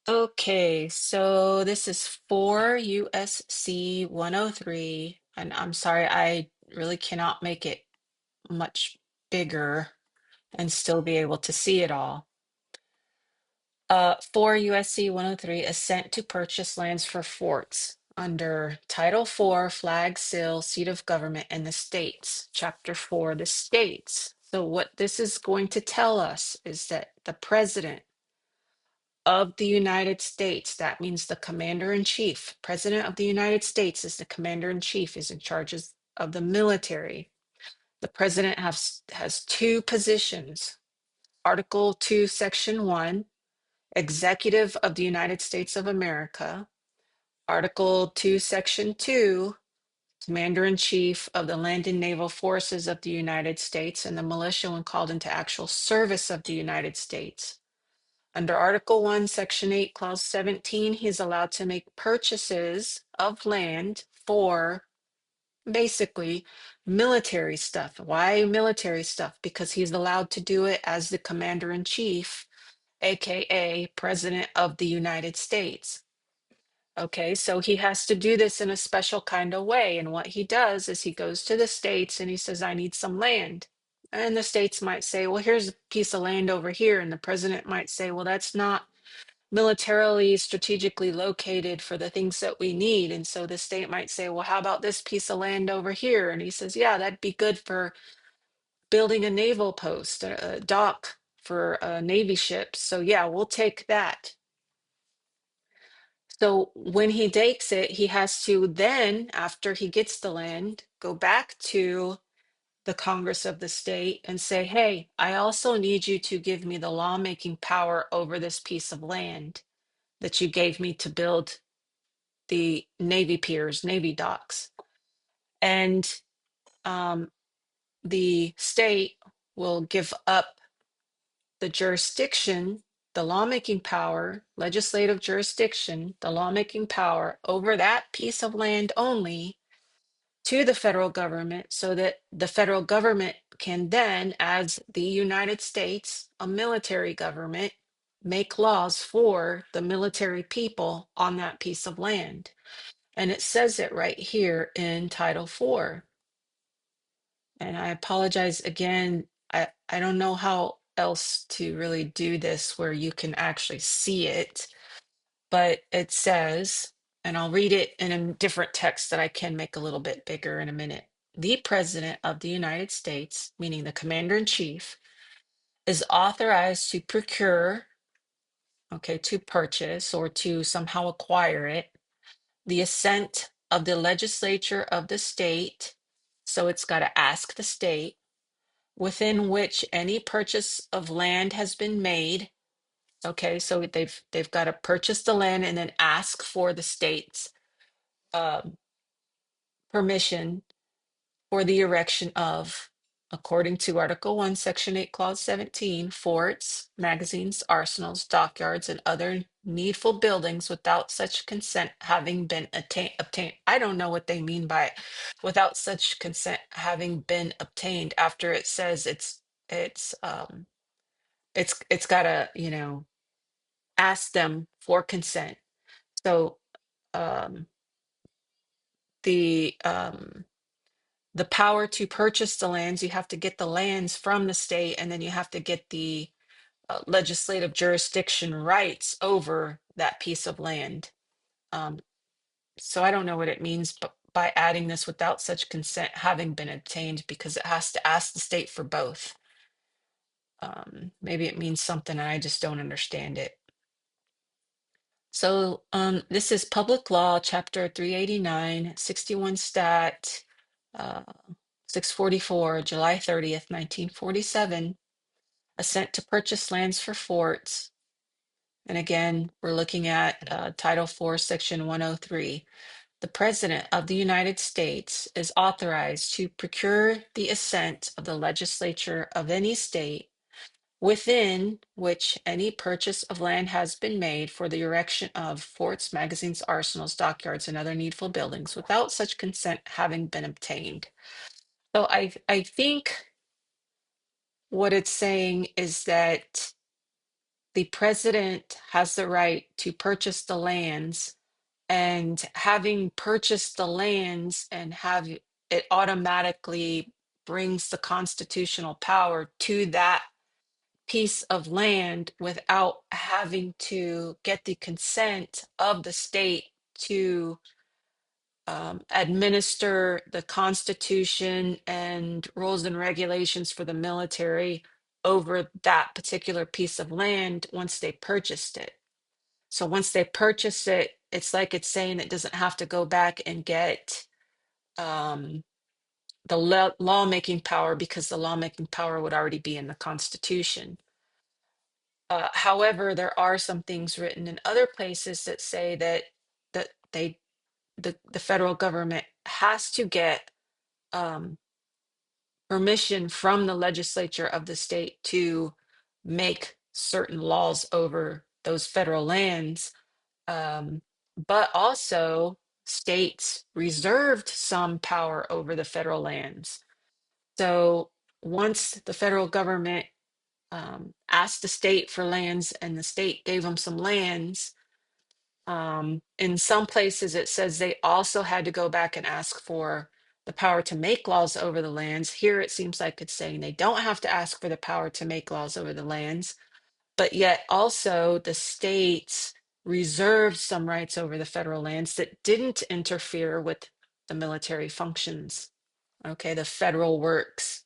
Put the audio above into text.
Okay, so this is 4 USC 103, and I'm sorry, I really cannot make it much bigger and still be able to see it all. 4 USC 103, assent to purchase lands for forts under Title 4, Flag, Seal, Seat of Government, and the States, Chapter 4, the States. So what this is going to tell us is that the president of the United States, that means the commander in chief, president of the United States is the commander in chief, is in charge of the military. The president has two positions. Article 2, Section 1, Executive of the United States of America. Article 2, Section 2, Commander in Chief of the Land and Naval Forces of the United States and the militia when called into actual service of the United States. Under Article 1, Section 8, Clause 17, he's allowed to make purchases of land for basically military stuff. Why military stuff? Because he's allowed to do it as the commander in chief, aka President of the United States. Okay, so he has to do this in a special kind of way. And what he does is he goes to the states and he says, I need some land. And the states might say, well, here's a piece of land over here. And the president might say, well, that's not militarily strategically located for the things that we need. And so the state might say, well, how about this piece of land over here? And he says, yeah, that'd be good for building a naval post, a dock for Navy ships. So yeah, we'll take that. So when he takes it, he has to then, after he gets the land, go back to the Congress of the state and say, hey, I also need you to give me the lawmaking power over this piece of land that you gave me to build the Navy piers, Navy docks. And the state will give up the jurisdiction, the lawmaking power, legislative jurisdiction, the lawmaking power over that piece of land only to the federal government so that the federal government can then, as the United States, a military government, make laws for the military people on that piece of land. And it says it right here in Title 4. And I apologize again. I don't know how else to really do this where you can actually see it, but it says, and I'll read it in a different text that I can make a little bit bigger in a minute. The President of the United States, meaning the Commander in Chief, is authorized to procure, okay, to purchase or to somehow acquire it, the assent of the legislature of the state. So it's got to ask the state within which any purchase of land has been made. Okay, so they've got to purchase the land and then ask for the state's um, permission for the erection of, according to Article 1, Section 8, Clause 17, forts, magazines, arsenals, dockyards, and other needful buildings without such consent having been obtained. I don't know what they mean by without such consent having been obtained after it says it's got to, ask them for consent. So um, the um, the power to purchase the lands, you have to get the lands from the state, and then you have to get the legislative jurisdiction rights over that piece of land. Um, so I don't know what it means by adding this without such consent having been obtained, because it has to ask the state for both. Maybe it means something and I just don't understand it. So this is Public Law, Chapter 389, 61 Stat, uh, 644, July 30th, 1947. Assent to purchase lands for forts. And again, we're looking at Title 4, Section 103. The President of the United States is authorized to procure the assent of the legislature of any state within which any purchase of land has been made for the erection of forts, magazines, arsenals, dockyards, and other needful buildings without such consent having been obtained. So I think what it's saying is that the president has the right to purchase the lands, and having purchased the lands and have it automatically brings the constitutional power to that piece of land without having to get the consent of the state to administer the Constitution and rules and regulations for the military over that particular piece of land once they purchased it. So once they purchase it, it's like it's saying it doesn't have to go back and get um, the lawmaking power, because the lawmaking power would already be in the Constitution. However, there are some things written in other places that say that the federal government has to get um, permission from the legislature of the state to make certain laws over those federal lands. But also, states reserved some power over the federal lands. So once the federal government asked the state for lands and the state gave them some lands, in some places it says they also had to go back and ask for the power to make laws over the lands. Here it seems like it's saying they don't have to ask for the power to make laws over the lands, but yet also the states reserved some rights over the federal lands that didn't interfere with the military functions. Okay, the federal works.